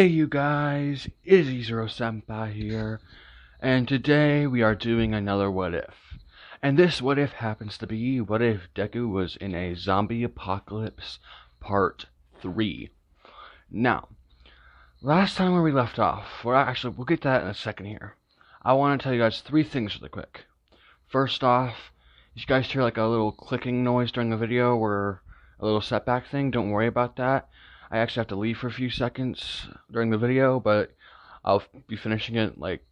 Hey you guys, Izzy Zero Senpai here, and today we are doing another what if. And this what if happens to be what if Deku was in a zombie apocalypse part 3. Now, last time where we left off, we'll get to that in a second here. I want to tell you guys 3 things really quick. First off, if you guys hear like a little clicking noise during the video or a little setback thing, don't worry about that. I actually have to leave for a few seconds during the video, but I'll be finishing it like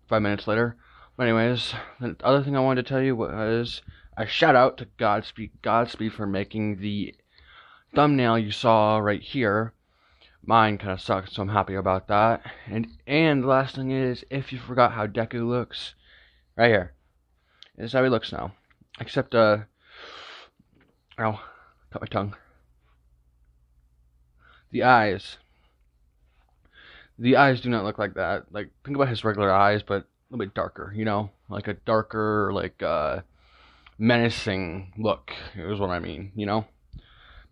5 minutes later. But anyways, the other thing I wanted to tell you was a shout out to Godspeed for making the thumbnail you saw right here. Mine kind of sucks, so I'm happy about that. And the last thing is, if you forgot how Deku looks, right here, this is how he looks now. Except, ow, cut my tongue. The eyes. The eyes do not look like that. Like, think about his regular eyes, but a little bit darker, you know? Like a darker, menacing look is what I mean, you know?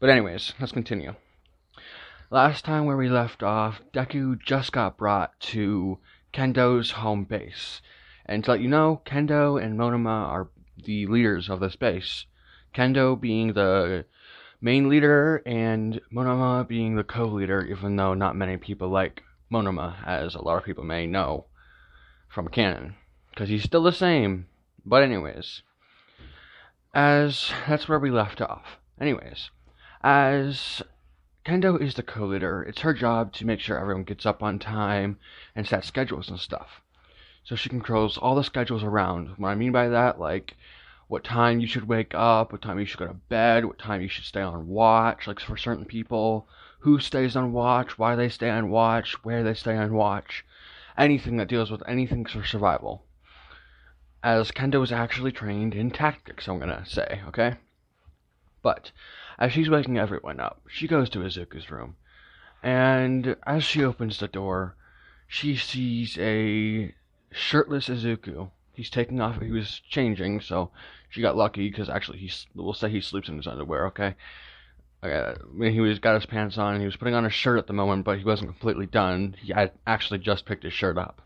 But anyways, let's continue. Last time where we left off, Deku just got brought to Kendo's home base. And to let you know, Kendo and Monoma are the leaders of this base. Kendo being the main leader, and Monoma being the co-leader, even though not many people like Monoma, as a lot of people may know from canon, because he's still the same. But anyways, that's where we left off. Anyways, as Kendo is the co-leader, it's her job to make sure everyone gets up on time and set schedules and stuff. So she controls all the schedules around. What I mean by that, like, what time you should wake up, what time you should go to bed, what time you should stay on watch, like for certain people, who stays on watch, why they stay on watch, where they stay on watch, anything that deals with anything for survival. As Kendo is actually trained in tactics, I'm gonna say, okay? But, as she's waking everyone up, she goes to Izuku's room, and as she opens the door, she sees a shirtless Izuku. He's taking off, he was changing, so she got lucky, because actually, we'll say he sleeps in his underwear, okay? When he got his pants on, he was putting on a shirt at the moment, but he wasn't completely done. He had actually just picked his shirt up.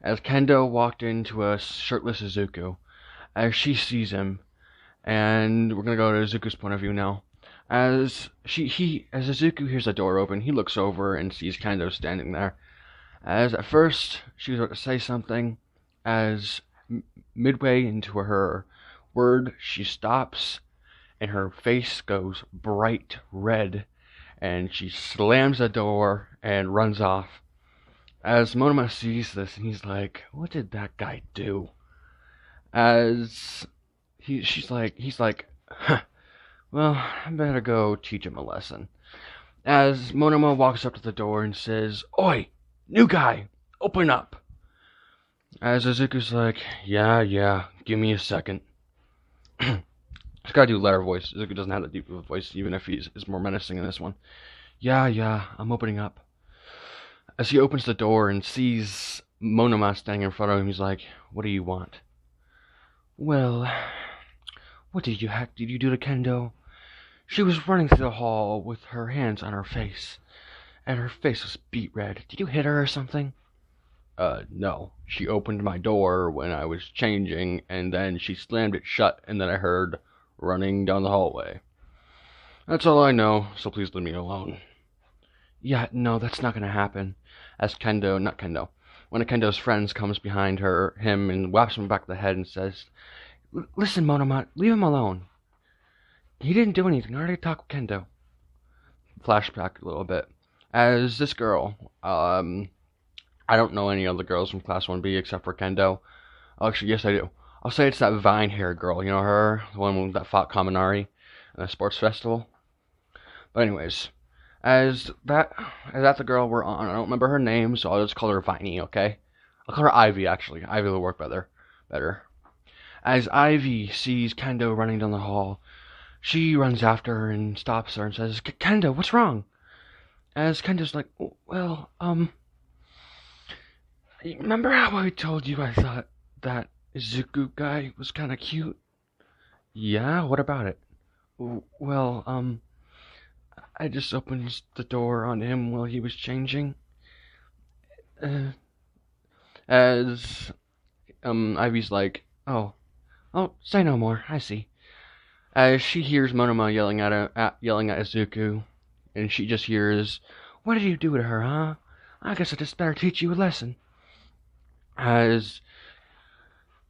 As Kendo walked into a shirtless Izuku, as she sees him, and we're gonna go to Izuku's point of view now. As Izuku hears the door open, he looks over and sees Kendo standing there. As at first, she was about to say something, as midway into her word, she stops, and her face goes bright red, and she slams the door and runs off. As Monoma sees this, and he's like, "What did that guy do?" As he's like, huh, well, I better go teach him a lesson. As Monoma walks up to the door and says, "Oi, new guy, open up." As Izuku's like, yeah, give me a second. He's gotta do letter voice. Izuku doesn't have that deep of a voice, even if he's more menacing in this one. Yeah, I'm opening up. As he opens the door and sees Monoma standing in front of him, he's like, "What do you want?" "Well, what did you do to Kendo? She was running through the hall with her hands on her face, and her face was beet red. Did you hit her or something?" No. She opened my door when I was changing, and then she slammed it shut, and then I heard running down the hallway. That's all I know, so please leave me alone." "Yeah, no, that's not gonna happen." As one of Kendo's friends comes behind him and whaps him back the head and says, "Listen, Monoma, leave him alone. He didn't do anything. I already talked with Kendo." Flashback a little bit. As this girl, I don't know any other girls from Class 1B except for Kendo. Actually, yes, I do. I'll say it's that vine-haired girl. You know her? The one that fought Kaminari in a sports festival? But anyways, as that's the girl we're on. I don't remember her name, so I'll just call her Viney, okay? I'll call her Ivy, actually. Ivy will work better. As Ivy sees Kendo running down the hall, she runs after her and stops her and says, "Kendo, what's wrong?" As Kendo's like, "Well, remember how I told you I thought that Izuku guy was kind of cute?" "Yeah, what about it?" "Well, I just opened the door on him while he was changing, Uh, as Ivy's like, oh, say no more. I see. As she hears Monoma yelling at Izuku, and she just hears, "What did you do to her, huh? I guess I just better teach you a lesson." As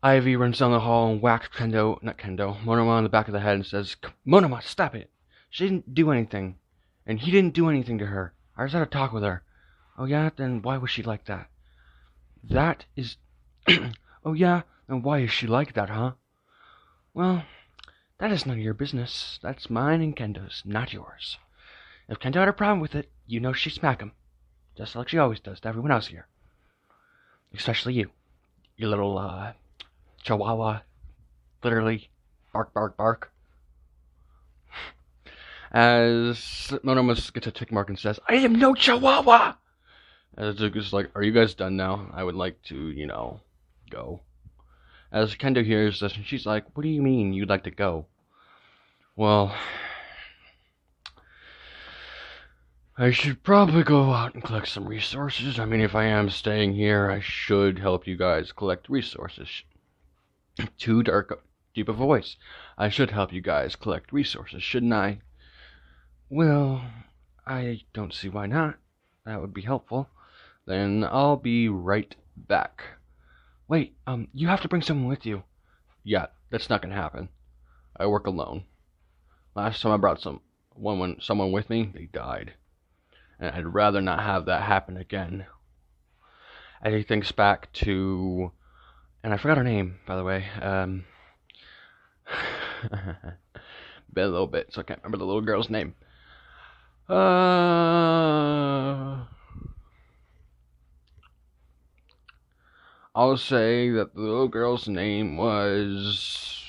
Ivy runs down the hall and whacks Monoma on the back of the head and says, "Monoma, stop it! She didn't do anything, and he didn't do anything to her. I just had a talk with her." "Oh yeah, then why was she like that?" "That is, oh yeah, and why is she like that, huh?" "Well, that is none of your business. That's mine and Kendo's, not yours. If Kendo had a problem with it, you know she'd smack him, just like she always does to everyone else here, especially you, you little chihuahua. Literally, bark, bark, bark." As Monoma gets a tick mark and says, "I am no chihuahua!" As Zuko's like, "Are you guys done now? I would like to, go." As Kendo hears this, and she's like, "What do you mean you'd like to go?" "Well, I should probably go out and collect some resources. I mean, if I am staying here, I should help you guys collect resources." Too dark, deep a voice. "I should help you guys collect resources, shouldn't I?" "Well, I don't see why not. That would be helpful." "Then I'll be right back." "Wait, you have to bring someone with you." "Yeah, that's not gonna happen. I work alone. Last time I brought someone with me, they died. And I'd rather not have that happen again." And he thinks back to, and I forgot her name, by the way. Been a little bit, so I can't remember the little girl's name. I'll say that the little girl's name was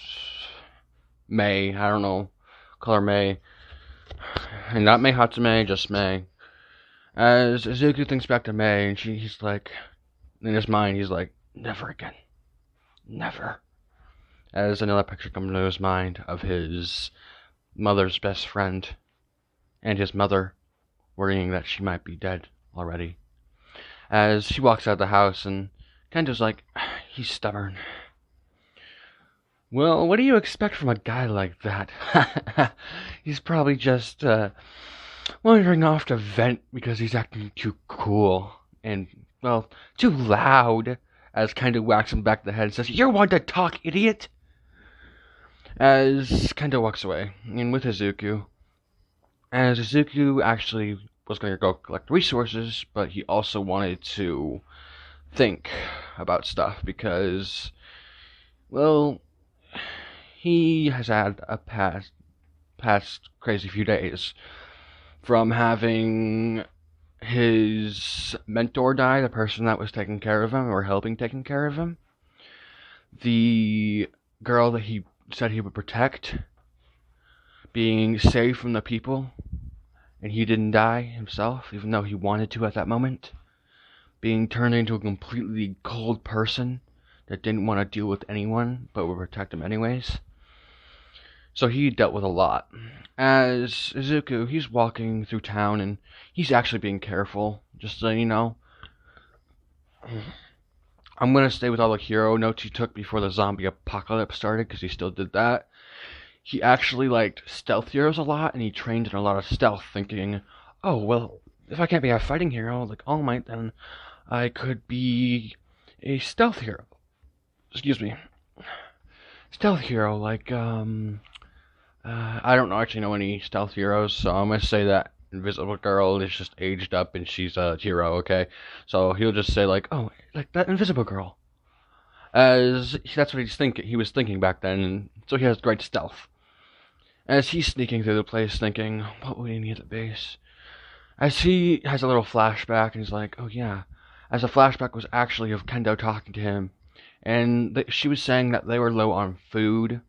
May. I don't know. Call her May. And not May Hatsume, just May. As Izuku thinks back to May, and he's like, in his mind, he's like, never again. Never. As another picture comes into his mind of his mother's best friend and his mother worrying that she might be dead already. As she walks out of the house, and Kendo's like, he's stubborn. Well, what do you expect from a guy like that? He's probably just wandering off to vent because he's acting too cool and, well, too loud. As Kendo whacks him back in the head and says, "You're one to talk, idiot!" As Kendo walks away, and with Izuku. As Izuku actually was going to go collect resources, but he also wanted to think about stuff because, well, he has had a past crazy few days from having his mentor die, the person that was taking care of him or helping taking care of him, the girl that he said he would protect being saved from the people, and he didn't die himself, even though he wanted to at that moment, being turned into a completely cold person that didn't want to deal with anyone but would protect him anyways. So he dealt with a lot. As Izuku, he's walking through town, and he's actually being careful, just so you know. I'm going to stay with all the hero notes he took before the zombie apocalypse started, because he still did that. He actually liked stealth heroes a lot, and he trained in a lot of stealth, thinking, oh, well, if I can't be a fighting hero like All Might, then I could be a stealth hero. Excuse me. Stealth hero, like, I don't actually know any stealth heroes, so I'm going to say that Invisible Girl is just aged up and she's a hero, okay? So he'll just say, like, oh, like that Invisible Girl. As that's what he's thinking. He was thinking back then, and so he has great stealth. As he's sneaking through the place thinking, what would he need at the base? As he has a little flashback, and he's like, oh yeah. As the flashback was actually of Kendo talking to him, and she was saying that they were low on food.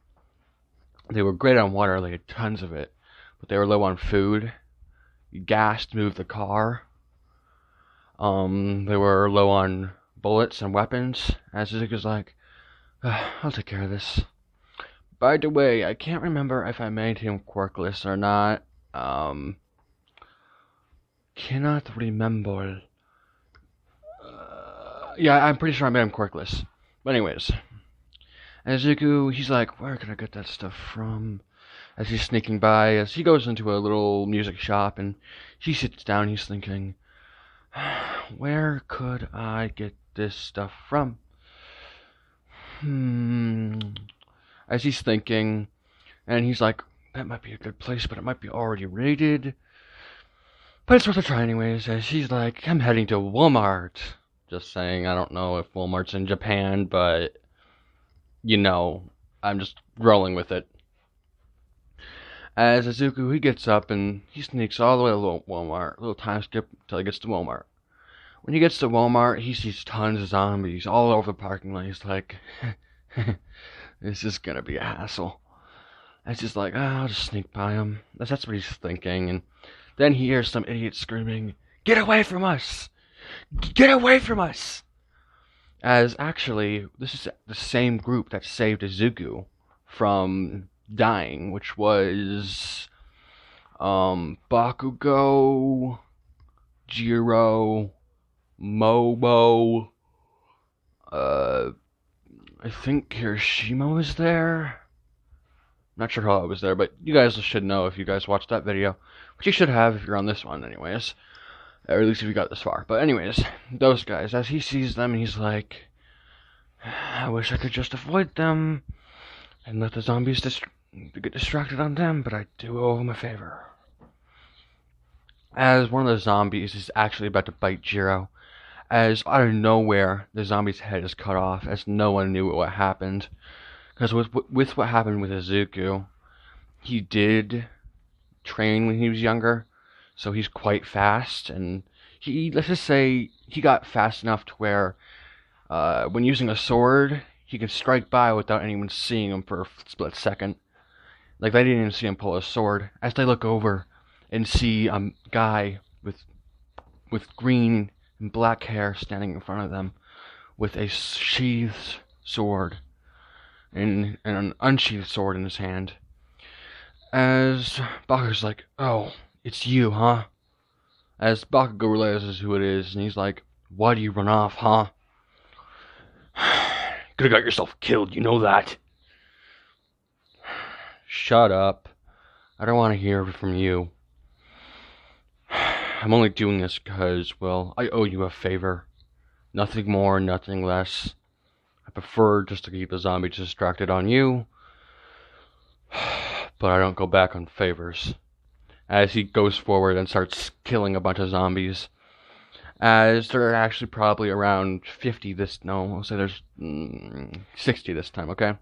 They were great on water, they had tons of it, but they were low on food, gas to move the car. They were low on bullets and weapons. As Suzuka's like, I'll take care of this. By the way, I can't remember if I made him quirkless or not. Cannot remember. Yeah, I'm pretty sure I made him quirkless. But anyways, Azuku, he's like, where can I get that stuff from? As he's sneaking by, as he goes into a little music shop, and he sits down, he's thinking, where could I get this stuff from? As he's thinking, and he's like, that might be a good place, but it might be already raided. But it's worth a try anyways, as he's like, I'm heading to Walmart. Just saying, I don't know if Walmart's in Japan, but, I'm just rolling with it. As Izuku, he gets up and he sneaks all the way to Walmart. A little time skip until he gets to Walmart. When he gets to Walmart, he sees tons of zombies all over the parking lot. He's like, this is gonna be a hassle. It's just like, I'll just sneak by him. That's what he's thinking. And then he hears some idiot screaming, get away from us! Get away from us! As actually, this is the same group that saved Izuku from dying, which was Bakugo, Jiro, Momo, I think Hiroshima was there. Not sure how I was there, but you guys should know if you guys watched that video. Which you should have if you're on this one anyways. Or at least if you got this far. But anyways, those guys, as he sees them, he's like, I wish I could just avoid them and let the zombies get distracted on them, but I do owe them a favor. As one of the zombies is actually about to bite Jiro, as out of nowhere, the zombie's head is cut off, as no one knew what happened. Because with what happened with Izuku, he did train when he was younger, so he's quite fast, and let's just say, he got fast enough to where, when using a sword, he can strike by without anyone seeing him for a split second. Like, they didn't even see him pull a sword. As they look over and see a guy with green and black hair standing in front of them with a sheathed sword and an unsheathed sword in his hand. As Bakugo's like, oh, it's you, huh? As Bakugo realizes who it is, and he's like, why do you run off, huh? Could've got yourself killed, you know that. Shut up. I don't want to hear from you. I'm only doing this because, well, I owe you a favor. Nothing more, nothing less. I prefer just to keep the zombies distracted on you. But I don't go back on favors. As he goes forward and starts killing a bunch of zombies. As there are actually probably around 50 I'll say there's 60 this time, okay?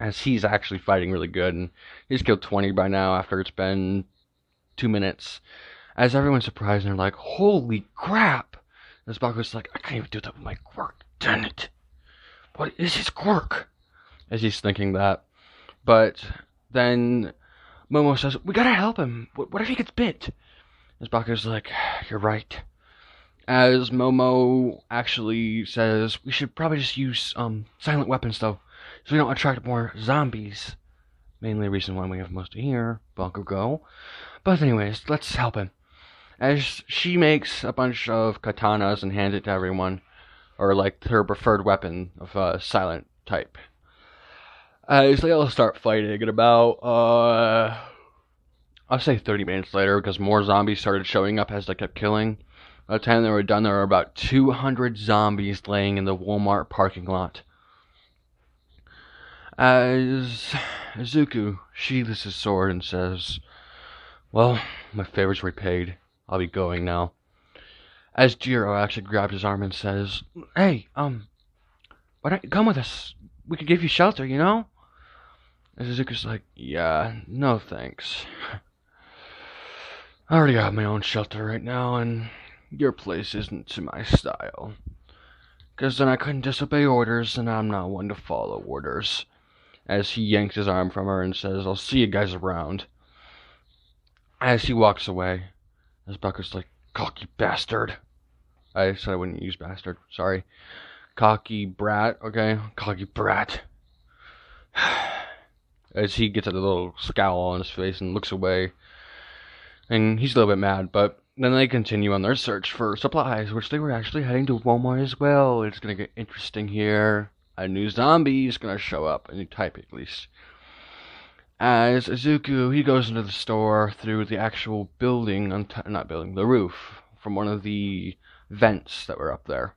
As he's actually fighting really good, and he's killed 20 by now after it's been 2 minutes. As everyone's surprised, and they're like, holy crap! As Bakugo's like, I can't even do that with my quirk, damn it! What is his quirk? As he's thinking that. But then Momo says, we gotta help him. What if he gets bit? As Bakugo's like, you're right. As Momo actually says, we should probably just use silent weapons though, so we don't attract more zombies. Mainly the reason why we have most here, Bakugo. But anyways, let's help him. As she makes a bunch of katanas and hands it to everyone, or like her preferred weapon of a silent type. So they all start fighting, and about, I'll say 30 minutes later, because more zombies started showing up as they kept killing. By the time they were done, there were about 200 zombies laying in the Walmart parking lot. As Izuku sheathes his sword and says, well, my favor's repaid. I'll be going now. As Jiro actually grabs his arm and says, hey, why don't you come with us? We could give you shelter, you know? As Izuku's like, yeah, no thanks. I already got my own shelter right now, and your place isn't to my style. Because then I couldn't disobey orders, and I'm not one to follow orders. As he yanks his arm from her and says, I'll see you guys around. As he walks away, as Bakugo's like, cocky bastard. I said I wouldn't use bastard, sorry. Cocky brat, okay? Cocky brat. As he gets a little scowl on his face and looks away. And he's a little bit mad, but Then they continue on their search for supplies, which they were actually heading to Walmart as well. It's gonna get interesting here. A new zombie is gonna show up, a new type at least. As Izuku, he goes into the store through the actual building, not building, the roof, from one of the vents that were up there.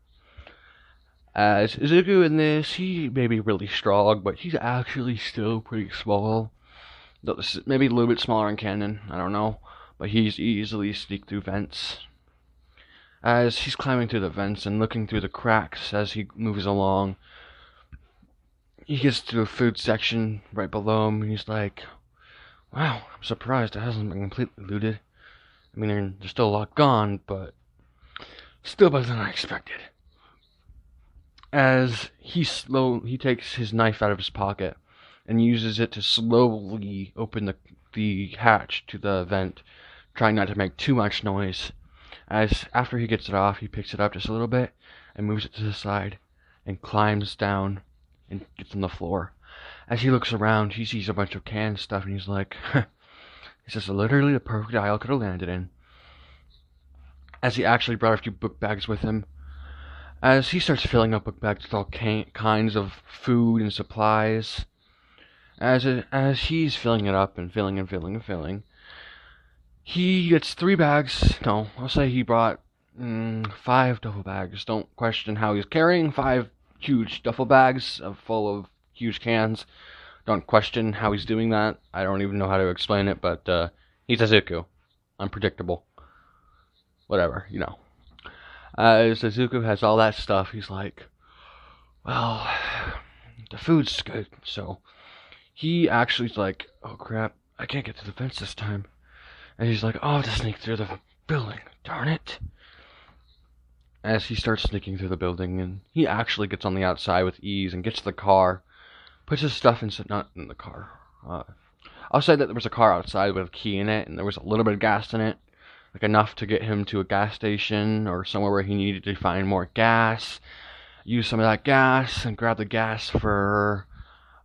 As Izuku in this, he may be really strong, but he's actually still pretty small. Maybe a little bit smaller in canon, I don't know. But he's easily sneaked through vents. As he's climbing through the vents and looking through the cracks as he moves along, he gets to the food section right below him, and he's like, wow, I'm surprised it hasn't been completely looted. I mean, there's still a lot gone, but still better than I expected. As he takes his knife out of his pocket and uses it to slowly open the hatch to the vent, trying not to make too much noise. As after he gets it off, he picks it up just a little bit and moves it to the side and climbs down and gets on the floor. As he looks around, he sees a bunch of canned stuff and he's like, this is literally the perfect aisle I could have landed in. As he actually brought a few book bags with him, as he starts filling up book bags with all kinds of food and supplies, as he's filling it up and filling and filling and filling, he gets 3 bags. No, I'll say he brought 5 duffel bags. Don't question how he's carrying 5 huge duffel bags full of huge cans. Don't question how he's doing that. I don't even know how to explain it, but he's Izuku. Unpredictable. Whatever, you know. As Izuku has all that stuff, he's like, well, the food's good, so he actually is like, oh crap, I can't get to the fence this time. And he's like, oh, I'll just sneak through the building, darn it. As he starts sneaking through the building, and he actually gets on the outside with ease and gets to the car, puts his stuff not in the car. I'll say that there was a car outside with a key in it, and there was a little bit of gas in it, like enough to get him to a gas station or somewhere where he needed to find more gas. Use some of that gas and grab the gas for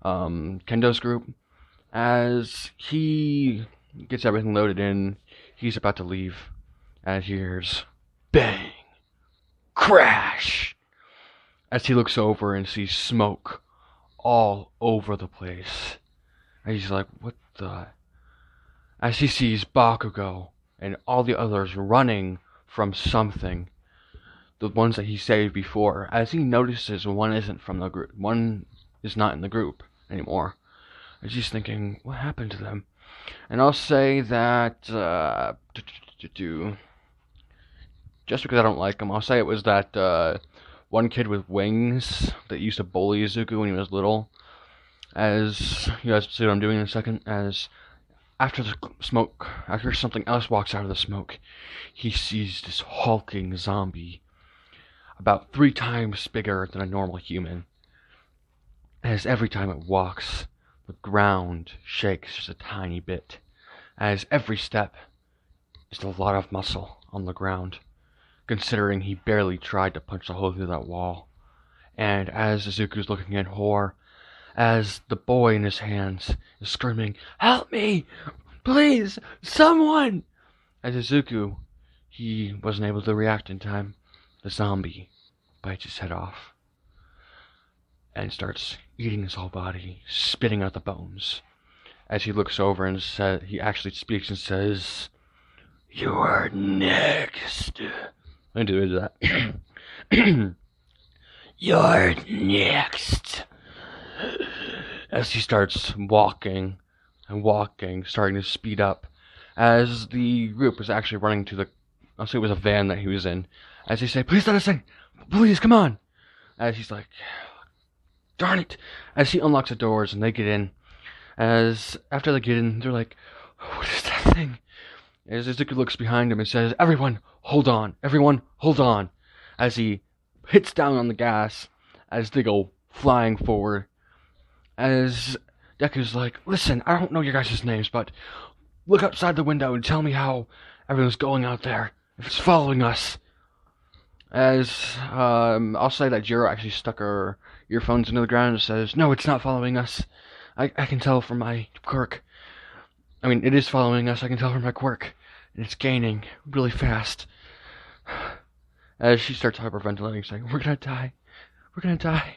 Kendo's group. As he gets everything loaded in, he's about to leave, as he hears bang, crash, as he looks over and sees smoke all over the place. And he's like, what the? As he sees Bakugo and all the others running from something, the ones that he saved before, as he notices one isn't from the group, one is not in the group anymore. As he's thinking, what happened to them? And I'll say that, just because I don't like him, I'll say it was that one kid with wings that used to bully Izuku when he was little. As you guys see what I'm doing in a second, as after the smoke, after something else walks out of the smoke, he sees this hulking zombie, about 3 times bigger than a normal human. As every time it walks, the ground shakes just a tiny bit, as every step is a lot of muscle on the ground, considering he barely tried to punch a hole through that wall. And as Izuku's looking in horror, as the boy in his hands is screaming, help me! Please! Someone! As Izuku, he wasn't able to react in time. The zombie bites his head off and starts eating his whole body, spitting out the bones. As he looks over and he actually speaks and says, you are next. I do that. You're next. As he starts walking and walking, starting to speed up, as the group was actually running to I'll say it was a van that he was in, as they say, please let us in, please, come on. As he's like, darn it, as he unlocks the doors and they get in, as after they get in, they're like, what is that thing? As Izuku looks behind him and says, everyone, hold on, as he hits down on the gas, as they go flying forward. As Deku's like, listen, I don't know your guys' names, but look outside the window and tell me how everything's going out there, if it's following us. As, I'll say that Jiro actually stuck her earphones into the ground and says, no, it's not following us. I can tell from my quirk. I mean, it is following us, I can tell from my quirk. and it's gaining really fast. As she starts hyperventilating, saying, "We're gonna die. We're gonna die.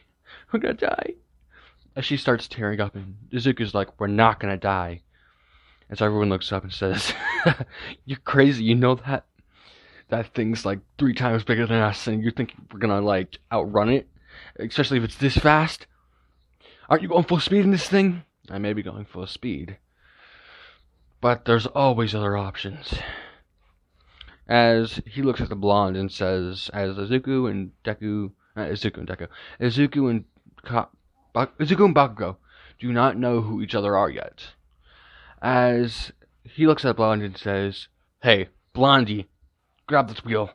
We're gonna die." As she starts tearing up, and Izuku's like, "We're not gonna die." And so everyone looks up and says, "You're crazy. You know that? That thing's like 3 times bigger than us, and you think we're gonna, like, outrun it? Especially if it's this fast? Aren't you going full speed in this thing?" "I may be going full speed, but there's always other options." As he looks at the blonde and says, as Izuku and Deku, Izuku and Bakugo do not know who each other are yet. As he looks at Blondie and says, "Hey, Blondie, grab this wheel."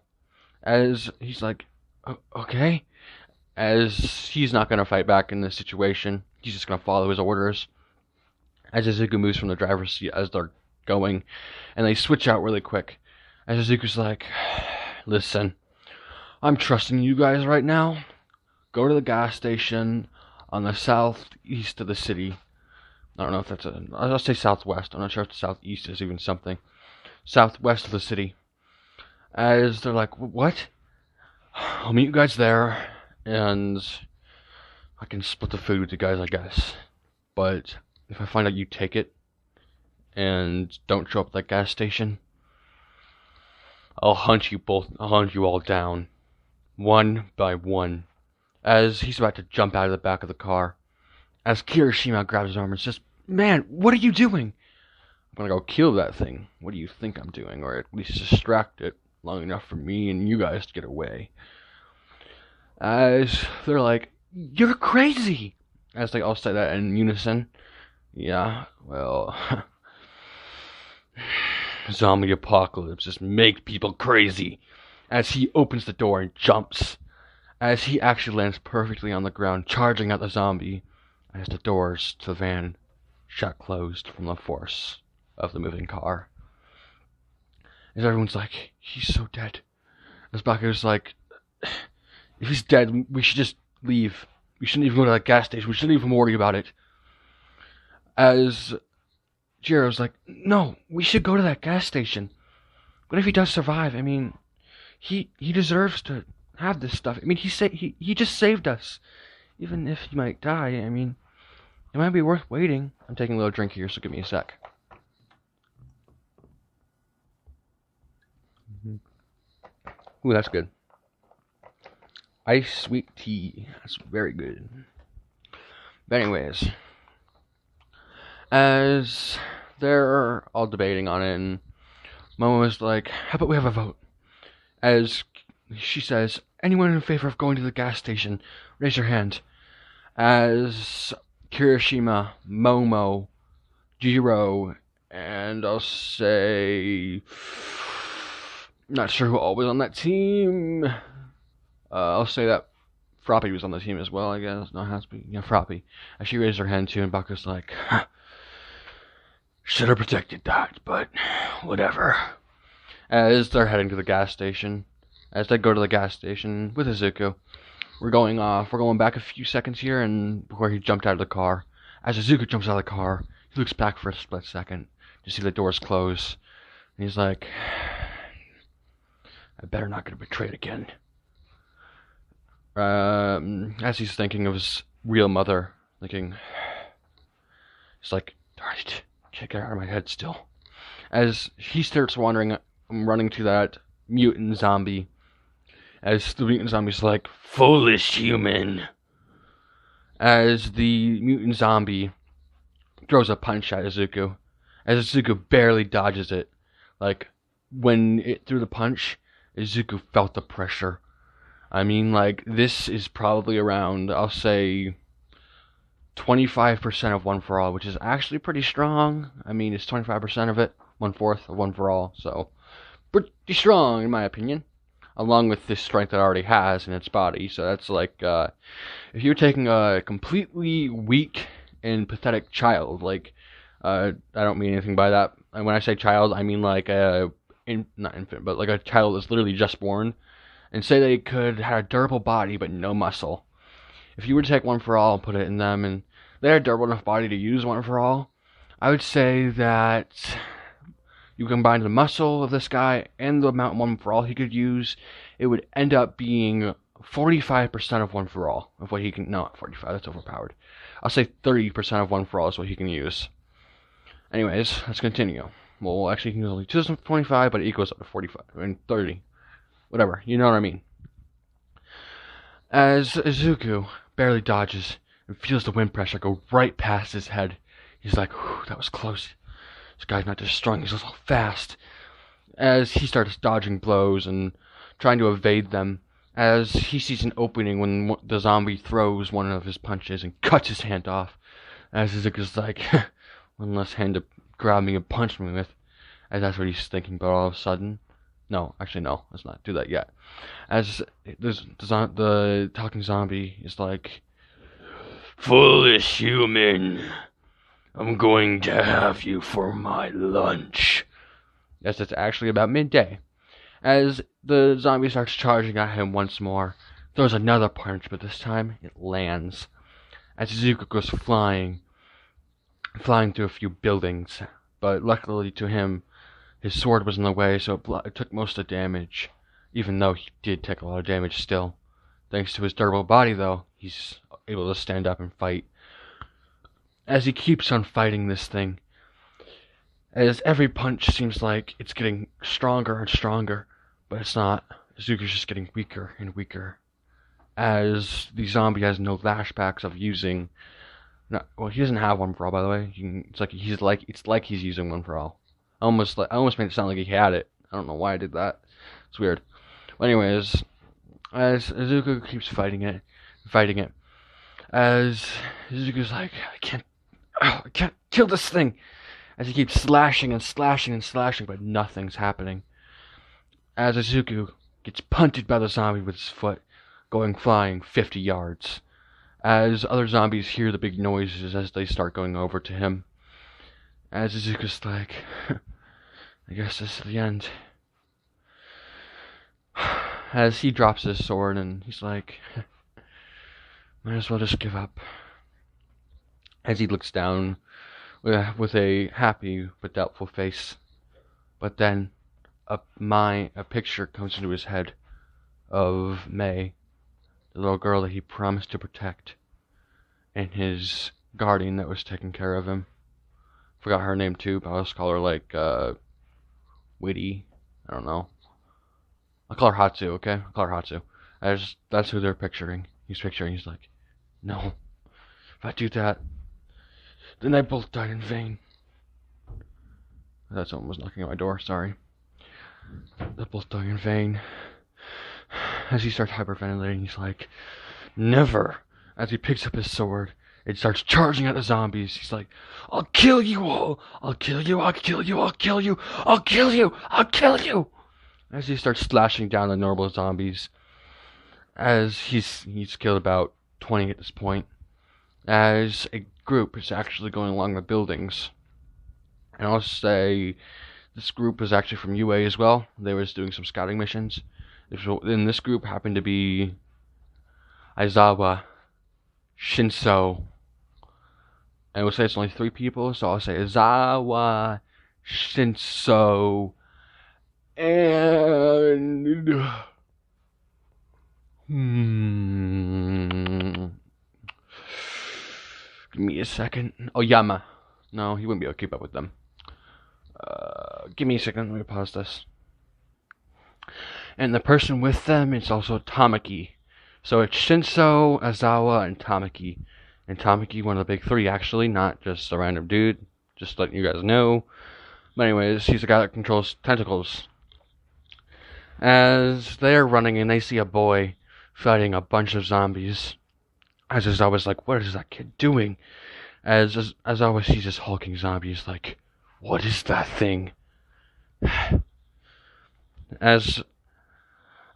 As he's like, "Okay." As he's not going to fight back in this situation, he's just going to follow his orders. As Izuku moves from the driver's seat as they're going, and they switch out really quick. As Izuku's like, "Listen, I'm trusting you guys right now. Go to the gas station on the southeast of the city." I don't know if I'll say southwest. I'm not sure if the southeast is even something. Southwest of the city. As they're like, "What?" "I'll meet you guys there, and I can split the food with you guys, I guess. But if I find out you take it and don't show up at that gas station, I'll hunt you all down, one by one." As he's about to jump out of the back of the car, as Kirishima grabs his arm and says, "Man, what are you doing?" "I'm gonna go kill that thing. What do you think I'm doing? Or at least distract it long enough for me and you guys to get away." As they're like, "You're crazy!" As they all say that in unison. "Yeah, well, zombie apocalypse just make people crazy." As he opens the door and jumps. As he actually lands perfectly on the ground, charging at the zombie. As the doors to the van shut closed from the force of the moving car. As everyone's like, "He's so dead." As Baku's like, "If he's dead, we should just leave. We shouldn't even go to that gas station. We shouldn't even worry about it." As Jiro's like, "No, we should go to that gas station. What if he does survive? I mean, he deserves to have this stuff. I mean, he just saved us. Even if he might die, I mean, it might be worth waiting." I'm taking a little drink here, so give me a sec. Ooh, that's good. Ice sweet tea. That's very good. But anyways, as they're all debating on it, and Momo's like, "How about we have a vote?" As she says, "Anyone in favor of going to the gas station, raise your hand." As Kirishima, Momo, Jiro, and I'll say, not sure who all was on that team. I'll say that Froppy was on the team as well, I guess. No, it has to be. Yeah, Froppy. As she raised her hand too, and Baku's like, "Should have protected that, but whatever." As they're heading to the gas station, as they go to the gas station with Izuku, we're going back a few seconds here, and before he jumped out of the car. As Izuku jumps out of the car, he looks back for a split second to see the doors close, and he's like, "I better not get betrayed again." As he's thinking of his real mother, he's like, "Darn it, can't get her out of my head still." As he starts running to that mutant zombie, as the mutant zombie's like, "Foolish human." As the mutant zombie throws a punch at Izuku, as Izuku barely dodges it. Like, when it threw the punch, Izuku felt the pressure. I mean, like, this is probably around, I'll say, 25% of One For All, which is actually pretty strong. I mean, it's 25% of it, 1/4 of One For All, so pretty strong, in my opinion. Along with this strength it already has in its body. So that's like, if you're taking a completely weak and pathetic child, like, I don't mean anything by that. And when I say child, I mean like not infant, but like a child that's literally just born, and say they could have a durable body but no muscle. If you were to take One For All and put it in them, and they had a durable enough body to use One For All, I would say that you combine the muscle of this guy and the amount of one for all he could use, it would end up being 45% of one for all of what he can. No, not 45. That's overpowered. I'll say 30% of one for all is what he can use. Anyways, let's continue. Well, actually, he can use only 225, but it equals up to 45 and 30. Whatever, you know what I mean. As Izuku barely dodges and feels the wind pressure go right past his head, he's like, whew, that was close. This guy's not just strong, he's also fast. As he starts dodging blows and trying to evade them, as he sees an opening when the zombie throws one of his punches and cuts his hand off. As Izuku's like, one less hand to grab me and punch me with. As that's what he's thinking, but all of a sudden... No, actually no, let's not do that yet. As the talking zombie is like, foolish human, I'm going to have you for my lunch. Yes, it's actually about midday. As the zombie starts charging at him once more, throws another punch, but this time it lands. As Izuku goes flying through a few buildings, but luckily to him, his sword was in the way, so it took most of the damage, even though he did take a lot of damage still. Thanks to his durable body, though, he's able to stand up and fight. As he keeps on fighting this thing, as every punch seems like it's getting stronger and stronger, but it's not. Izuku's just getting weaker and weaker. As the zombie has no flashbacks of using... well, he doesn't have one for all, by the way. It's like he's using one for all. I almost made it sound like he had it. I don't know why I did that. It's weird. Well, anyways, as Izuku keeps fighting it, as Izuku's like, I can't kill this thing. As he keeps slashing and slashing and slashing, but nothing's happening. As Izuku gets punted by the zombie with his foot, going flying 50 yards. As other zombies hear the big noises as they start going over to him. As Izuku's like, I guess this is the end. As he drops his sword and he's like, might as well just give up. As he looks down with a happy but doubtful face. But then a picture comes into his head of May, the little girl that he promised to protect, and his guardian that was taking care of him. Forgot her name too, but I'll just call her like Witty. I don't know. I'll call her Hatsu, okay? I'll call her Hatsu. That's who they're picturing. He's like, no. If I do that, then they both died in vain. I thought someone was knocking at my door, sorry. They both died in vain. As he starts hyperventilating, he's like, never. As he picks up his sword, it starts charging at the zombies. He's like, I'll kill you all! I'll kill you, I'll kill you, I'll kill you, I'll kill you, I'll kill you! As he starts slashing down the normal zombies. As he's killed about 20 at this point. As a group is actually going along the buildings. And I'll say this group is actually from UA as well. They were just doing some scouting missions. In this group happened to be Aizawa, Shinso, and we'll say it's only 3 people, so I'll say Aizawa, Shinso, and give me a second. Oyama. No, he wouldn't be able to keep up with them. Give me a second, let me pause this. And the person with them is also Tamaki. So it's Shinso, Aizawa, and Tamaki. And Tamaki, one of the big 3 actually, not just a random dude. Just letting you guys know. But anyways, he's the guy that controls tentacles. As they're running and they see a boy fighting a bunch of zombies. As Aizawa's like, what is that kid doing? As Aizawa sees this hulking zombie, he's like, what is that thing? As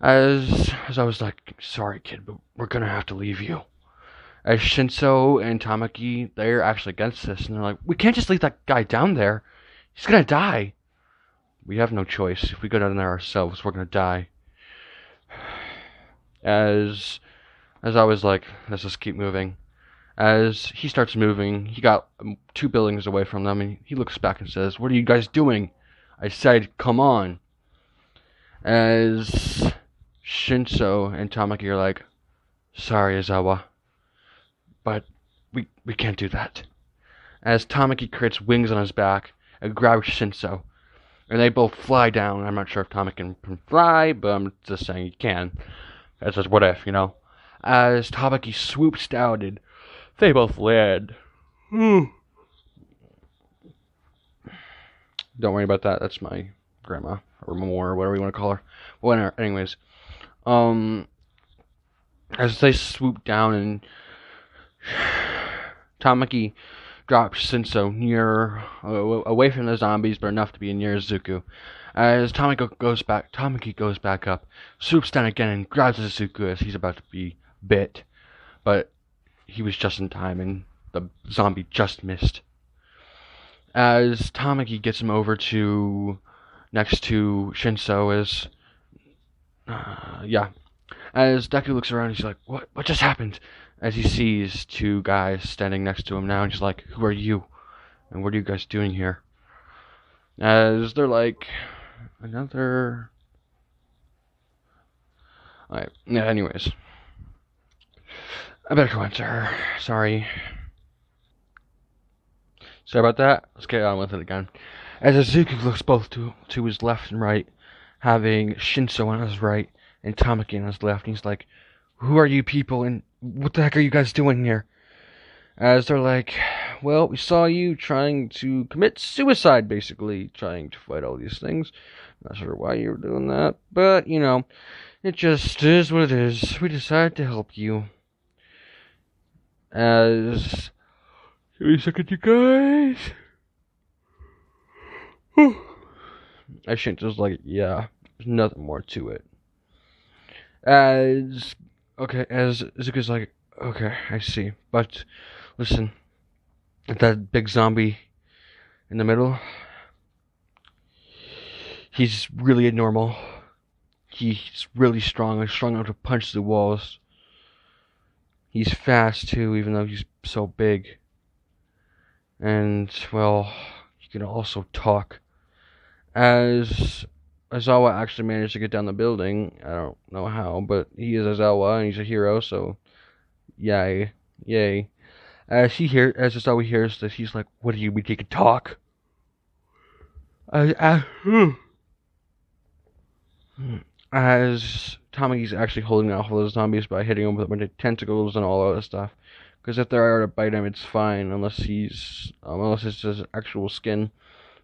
I was like, sorry kid, but we're gonna have to leave you. As Shinso and Tamaki, they're actually against this, and they're like, we can't just leave that guy down there. He's gonna die. We have no choice. If we go down there ourselves, we're gonna die. As I was like, let's just keep moving. As he starts moving, he got 2 buildings away from them, and he looks back and says, what are you guys doing? I said, come on. As Shinso and Tamaki are like, sorry, Aizawa, but we can't do that. As Tamaki creates wings on his back and grabs Shinso, and they both fly down. I'm not sure if Tamaki can fly, but I'm just saying he can. That's just what if, you know. As Tamaki swoops down and they both land. Don't worry about that. That's my grandma or Mama or whatever you want to call her. Well, anyways, as they swoop down and Tamaki drops Shinso near, away from the zombies, but enough to be near Izuku. As Tamaki goes back up, swoops down again and grabs Izuku as he's about to be bit, but he was just in time and the zombie just missed. As Tamaki gets him over to next to Shinso, as Deku looks around, he's like, what just happened? As he sees two guys standing next to him now, and he's like, who are you? And what are you guys doing here? As they're like, another... Alright, yeah, anyways. I better go answer her. Sorry about that. Let's get on with it again. As Izuku looks both to his left and right, having Shinso on his right and Tamaki on his left, and he's like, who are you people, and what the heck are you guys doing here? As they're like, well, we saw you trying to commit suicide, basically, trying to fight all these things. Not sure why you were doing that, but, you know, it just is what it is. We decided to help you. As... Give me a second, you guys. I shouldn't just like, yeah, there's nothing more to it. As Zuka's like, okay, I see. But, listen, that big zombie in the middle, he's really abnormal. He's really strong. He's strong enough to punch the walls. He's fast, too, even though he's so big. And, well, he can also talk. As Aizawa actually managed to get down the building, I don't know how, but he is Aizawa and he's a hero, so yay. As Aizawa hears this, he's like, what do you mean he can talk? As Tommy's actually holding off all those zombies by hitting them with a bunch of tentacles and all that stuff. Because if they are to bite him, it's fine, unless it's his actual skin.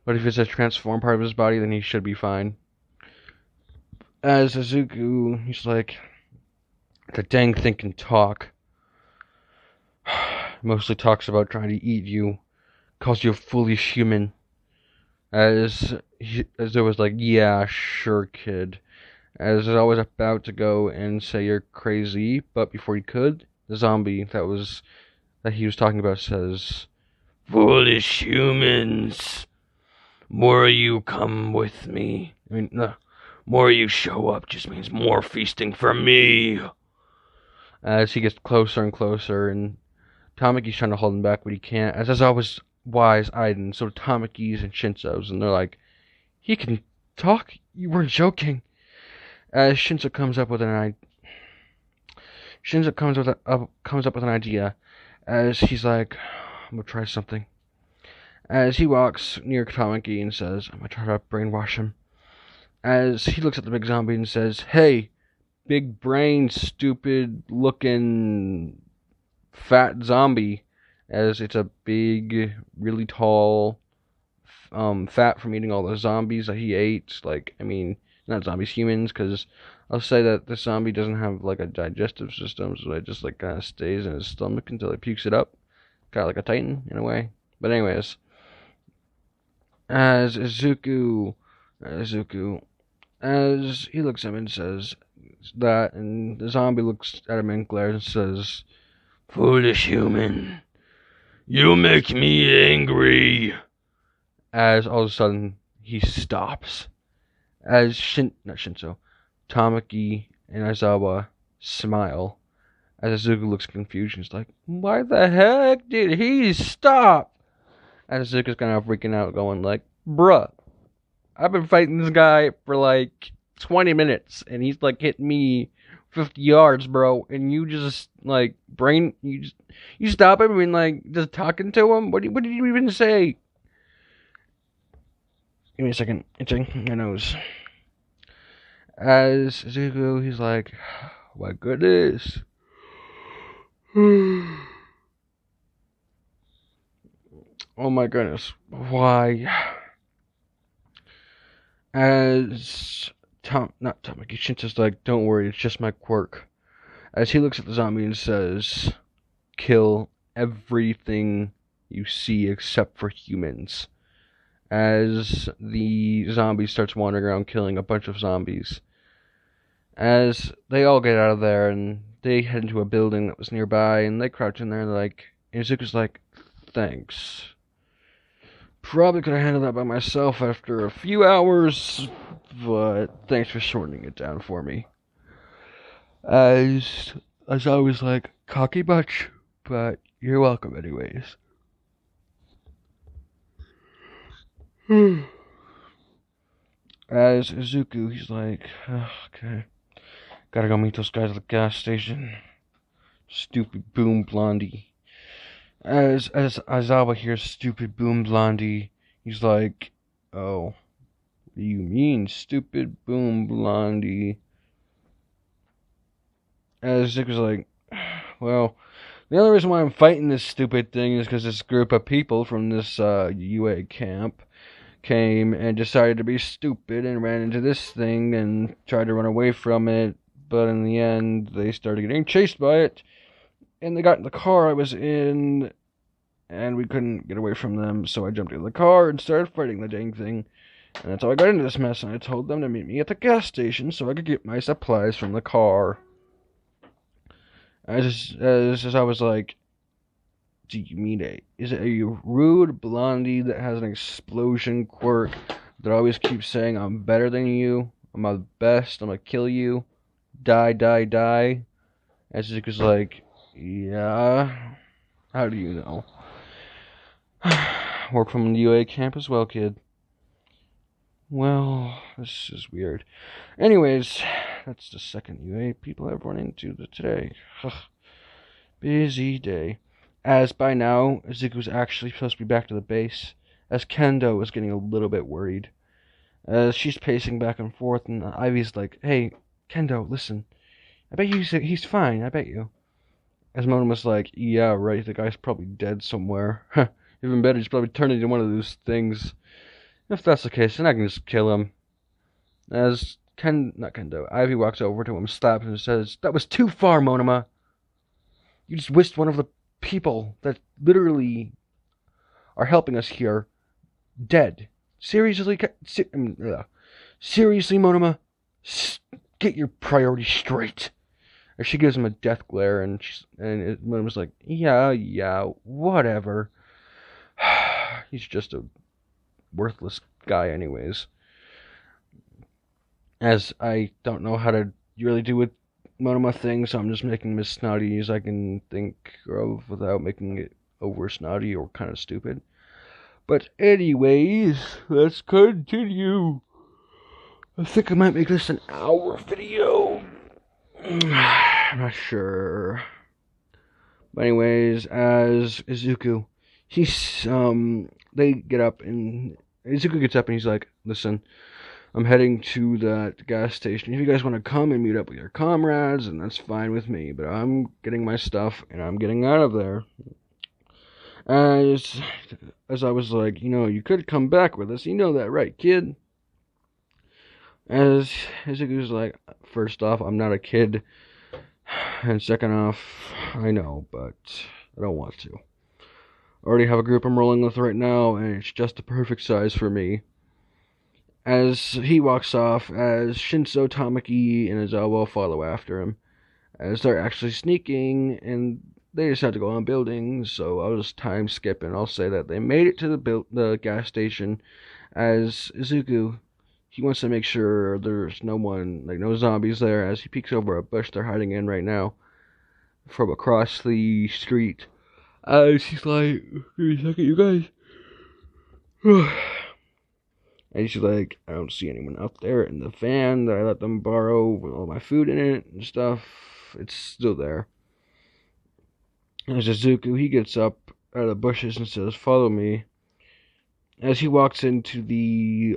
But if it's a transformed part of his body, then he should be fine. As Izuku, he's like, the dang thing can talk. Mostly talks about trying to eat you. Calls you a foolish human. As it was like, yeah, sure, kid. As I was about to go and say you're crazy, but before he could, the zombie that he was talking about says, foolish humans. More you come with me. I mean, the more you show up just means more feasting for me. As he gets closer and closer, and Tamaki's trying to hold him back, but he can't. As always, wise-eyed, and so Tamaki's and Shinso's, and they're like, he can talk? You weren't joking. As Shinso comes up with an idea, as he's like, I'm gonna try something. As he walks near Tamaki and says, I'm gonna try to brainwash him. As he looks at the big zombie and says, hey, big brain, stupid looking fat zombie. As it's a big, really tall, fat from eating all the zombies that he ate. Like, I mean, not zombies, humans, because I'll say that this zombie doesn't have like a digestive system, so it just like kind of stays in his stomach until he pukes it up. Kind of like a titan in a way. But anyways, as Izuku, as he looks at him and says that, and the zombie looks at him and glares and says, foolish human, you make me angry. As all of a sudden he stops. As Tamaki and Aizawa smile. As Izuku looks confused, he's like, why the heck did he stop? As Izuku's kind of freaking out, going like, bruh, I've been fighting this guy for like 20 minutes, and he's like hitting me 50 yards, bro. And you just like you stop him and like just talking to him. What did you even say? Give me a second. Itching my nose. As Zuko, he's like, my goodness. Oh my goodness. Why? As not Tamaki, Shinta's like, don't worry, it's just my quirk. As he looks at the zombie and says, kill everything you see except for humans. As the zombie starts wandering around killing a bunch of zombies. As they all get out of there and they head into a building that was nearby and they crouch in there and Izuku's like, thanks. Probably could have handled that by myself after a few hours, but thanks for shortening it down for me. As I was like, cocky much, but you're welcome anyways. As Izuku, he's like, oh, okay, gotta go meet those guys at the gas station. Stupid boom blondie. As Aizawa hears stupid boom blondie, he's like, oh, what do you mean, stupid boom blondie? As Zuko's like, well, the only reason why I'm fighting this stupid thing is because this group of people from this UA camp came and decided to be stupid and ran into this thing and tried to run away from it, but in the end they started getting chased by it, and they got in the car I was in, and we couldn't get away from them, so I jumped in the car and started fighting the dang thing, and that's how I got into this mess, and I told them to meet me at the gas station so I could get my supplies from the car. As I was like, do you mean is it a rude blondie that has an explosion quirk that always keeps saying, I'm better than you, I'm the best, I'm gonna kill you, die, die, die? As Zuko's like, yeah, how do you know? Work from the UA camp as well, kid. Well, this is weird. Anyways, that's the second UA people I've run into today. Busy day. As by now, Izuku's actually supposed to be back to the base, as Kendo is getting a little bit worried. As she's pacing back and forth, and Ivy's like, hey, Kendo, listen. I bet you he's fine, I bet you. As Monoma's like, yeah, right, the guy's probably dead somewhere. Even better, he's probably turned into one of those things. If that's the case, then I can just kill him. As Ivy walks over to him, slaps him, and says, that was too far, Monoma. You just wished one of the people that literally are helping us here dead. Seriously, Monoma, get your priorities straight. As she gives him a death glare, and Monoma's like, yeah, whatever. He's just a worthless guy anyways. As I don't know how to really do with Monoma things, so I'm just making him as snotty as I can think of without making it over snotty or kind of stupid. But anyways, let's continue. I think I might make this an hour video. I'm not sure. But anyways, as Izuku, they get up and Izuku gets up and he's like, listen, I'm heading to that gas station. If you guys want to come and meet up with your comrades, then that's fine with me. But I'm getting my stuff and I'm getting out of there. As I was like, you could come back with us. You know that, right, kid? As Izuku's like, first off, I'm not a kid. And second off, I know, but I don't want to. I already have a group I'm rolling with right now, and it's just the perfect size for me. As he walks off, as Shinso, Tamaki, and Aizawa follow after him, as they're actually sneaking, and they decide to go on buildings, so I'll just time skip, and I'll say that they made it to the gas station, as Izuku, he wants to make sure there's no zombies there, as he peeks over a bush they're hiding in right now, from across the street. As he's like, give me a second, you guys. And she's like, I don't see anyone out there in the van that I let them borrow with all my food in it and stuff. It's still there. And Izuku, he gets up out of the bushes and says, follow me. As he walks into the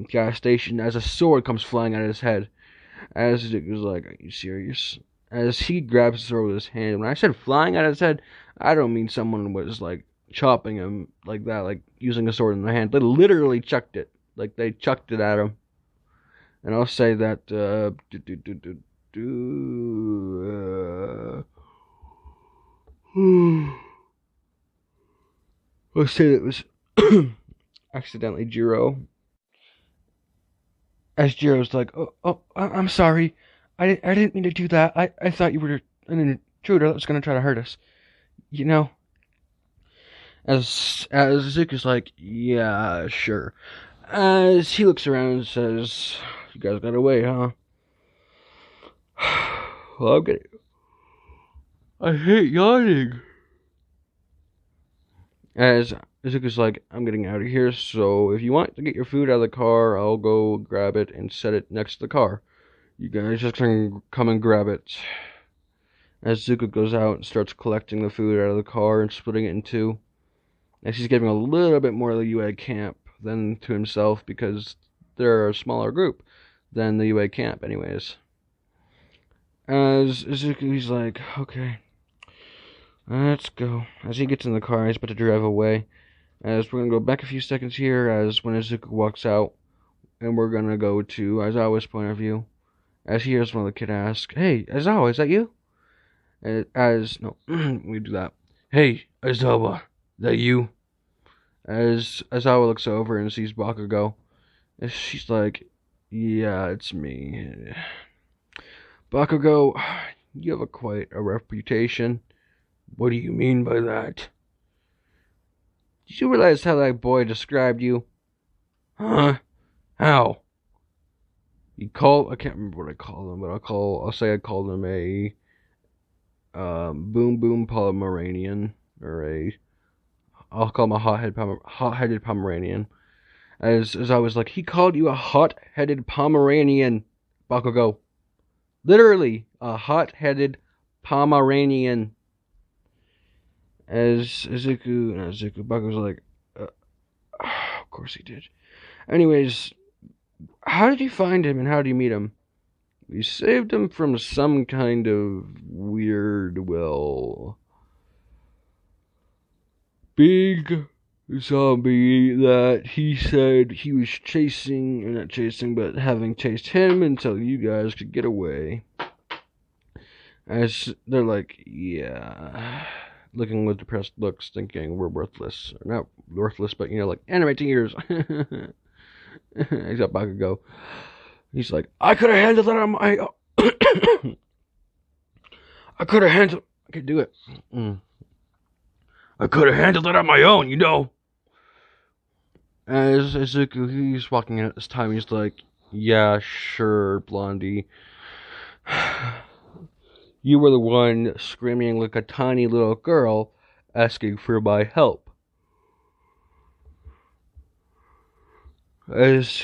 gas station, as a sword comes flying out of his head. As Izuku's like, are you serious? As he grabs the sword with his hand. When I said flying out of his head, I don't mean someone was like chopping him like that, like using a sword in their hand. They literally chucked it. Like they chucked it at him. And I'll say that I'll say that it was accidentally Jiro. As Jiro's like, I'm sorry. I didn't mean to do that. I thought you were an intruder that was going to try to hurt us. You know? As Izuku's like, yeah, sure. As he looks around and says, you guys got away, huh? Well, I'm getting... I hate yawning. As Izuku's like, I'm getting out of here, so if you want to get your food out of the car, I'll go grab it and set it next to the car. You guys just can come and grab it. As Izuku goes out and starts collecting the food out of the car and splitting it in two. As he's giving a little bit more to the UA camp than to himself because they're a smaller group than the UA camp anyways. As Izuku, he's like, okay, let's go. As he gets in the car, he's about to drive away. As we're going to go back a few seconds here, as when Izuku walks out, and we're going to go to Aizawa's point of view. As he hears one of the kids ask, hey, Aizawa, is that you? No, we do that. Hey, Aizawa, that you? As Aizawa looks over and sees Bakugo, and she's like, yeah, it's me. Bakugo, you have quite a reputation. What do you mean by that? Did you realize how that boy described you? Huh? How? I can't remember what I called him, but I'll say I called him a boom boom Pomeranian, I'll call him a hot-headed Pomeranian. As I was like, he called you a hot-headed Pomeranian, Bakugo. Literally, a hot-headed Pomeranian. As Bakugo's like, of course he did. Anyways, how did you find him and how did you meet him? We saved him from some kind of weird, big zombie that he said he was chasing, or not chasing, but having chased him until you guys could get away. As they're like, yeah, looking with depressed looks, thinking we're worthless. Or not worthless, but, like anime tears. Except Bakugo. He's like, I could have handled that on my I could have handled... I could do it. I could have handled it on my own, As Izuku, he's walking in at this time, he's like, yeah, sure, Blondie. You were the one screaming like a tiny little girl asking for my help. As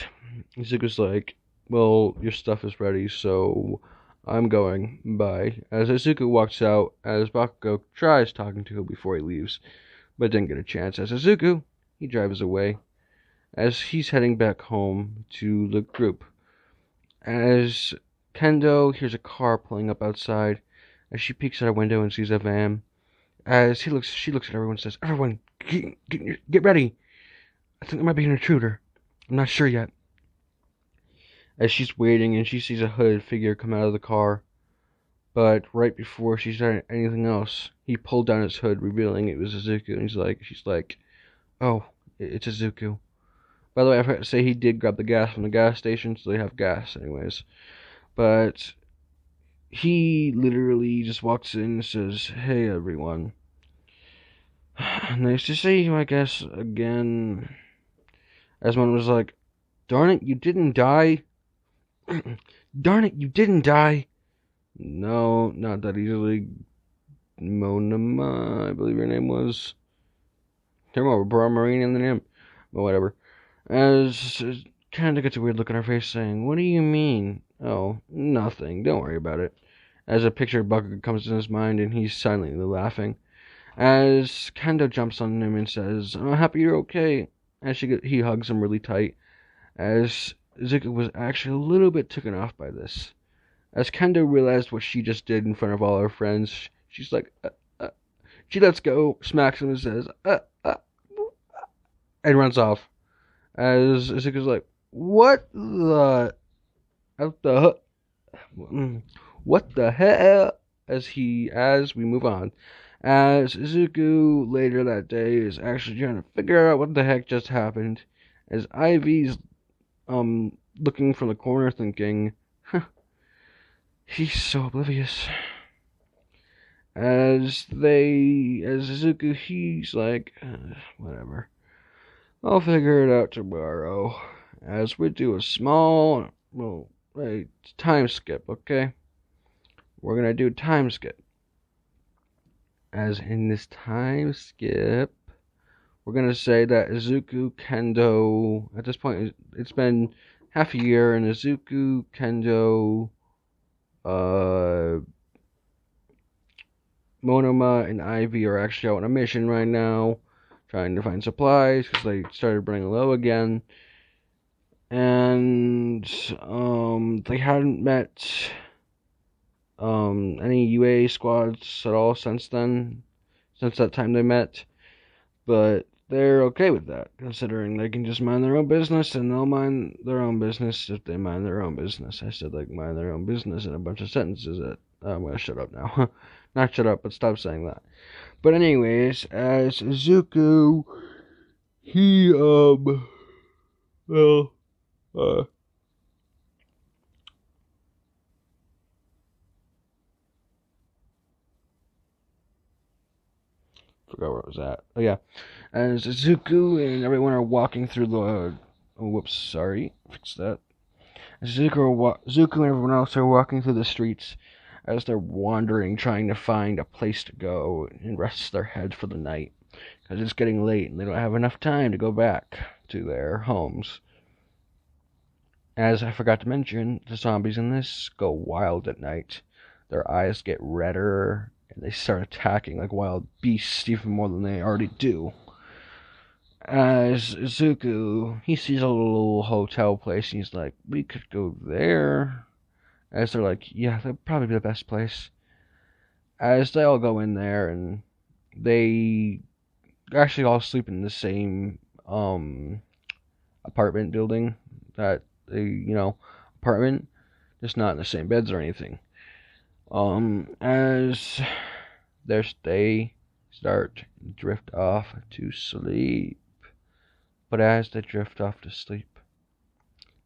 Izuku's like, well, your stuff is ready, so I'm going. Bye. As Izuku walks out, as Bakugo tries talking to him before he leaves, but didn't get a chance. As Izuku, he drives away. As he's heading back home to the group. As Kendo hears a car pulling up outside, as she peeks out a window and sees a van. As she looks at everyone and says, everyone, get ready. I think there might be an intruder. I'm not sure yet. As she's waiting and she sees a hooded figure come out of the car. But right before she said anything else, he pulled down his hood, revealing it was Izuku. And she's like, oh, it's Izuku. By the way, I forgot to say he did grab the gas from the gas station, so they have gas anyways. But he literally just walks in and says, hey everyone. Nice to see you, I guess, again. As one was like, darn it, you didn't die. Darn it, you didn't die. No, not that easily. Monoma, I believe your name was. Can't remember, Marine in the name. But whatever. As Kendo gets a weird look on her face, saying, "What do you mean?" "Oh, nothing. Don't worry about it." As a picture of Bakugo comes in his mind, and he's silently laughing. As Kendo jumps on him and says, "I'm happy you're okay." As he hugs him really tight. As Zuko was actually a little bit taken off by this. As Kendo realized what she just did in front of all her friends, she's like, she lets go, smacks him, and says, and runs off. As Zuko's like, what the, what the hell? As we move on, as Zuko later that day is actually trying to figure out what the heck just happened, as Ivy's looking from the corner thinking, he's so oblivious. As Zuko, he's like, whatever. I'll figure it out tomorrow. As we do a small, time skip, okay? We're gonna do time skip. As in this time skip, we're gonna say that Izuku Kendo, at this point, it's been half a year, and Izuku Kendo, Monoma, and Ivy are actually out on a mission right now, trying to find supplies because they started running low again. And they hadn't met any UA squads at all since that time they met. But they're okay with that, considering they can just mind their own business, and they'll mind their own business if they mind their own business. I said, like, mind their own business in a bunch of sentences. I'm gonna shut up now. Not shut up, but stop saying that. But anyways, as Zuko, he, well, forgot where I was at. Oh, yeah. As Zuko and everyone are walking through the, whoops, sorry, fix that. Zuko and everyone else are walking through the streets as they're wandering, trying to find a place to go and rest their head for the night. Because it's getting late and they don't have enough time to go back to their homes. As I forgot to mention, the zombies in this go wild at night. Their eyes get redder, and they start attacking like wild beasts even more than they already do. As Zuko, he sees a little hotel place, and he's like, we could go there. As they're like, yeah, that'd probably be the best place. As they all go in there, and they actually all sleep in the same apartment building, apartment, just not in the same beds or anything. As they start to drift off to sleep. But as they drift off to sleep,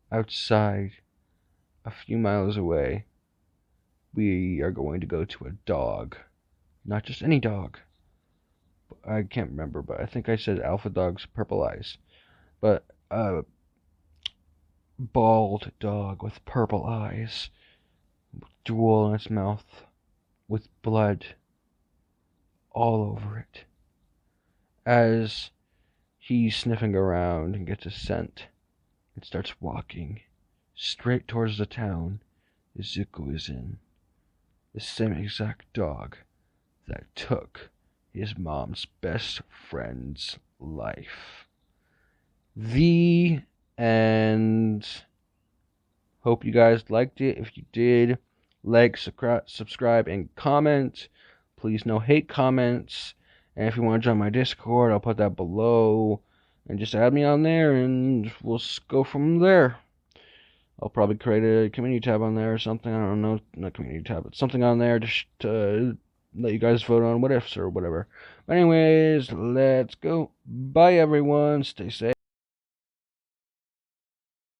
outside, a few miles away, we are going to go to a dog. Not just any dog. I can't remember, but I think I said Alpha Dog's purple eyes. But a bald dog with purple eyes, drool in its mouth, with blood all over it. As he's sniffing around and gets a scent, and starts walking straight towards the town Izuku is in. The same exact dog that took his mom's best friend's life. The end. Hope you guys liked it. If you did, like, subscribe, and comment. Please, no hate comments. And if you want to join my Discord, I'll put that below. And just add me on there, and we'll go from there. I'll probably create a community tab on there or something. I don't know. Not community tab, but something on there to let you guys vote on what ifs or whatever. But anyways, let's go. Bye, everyone. Stay safe.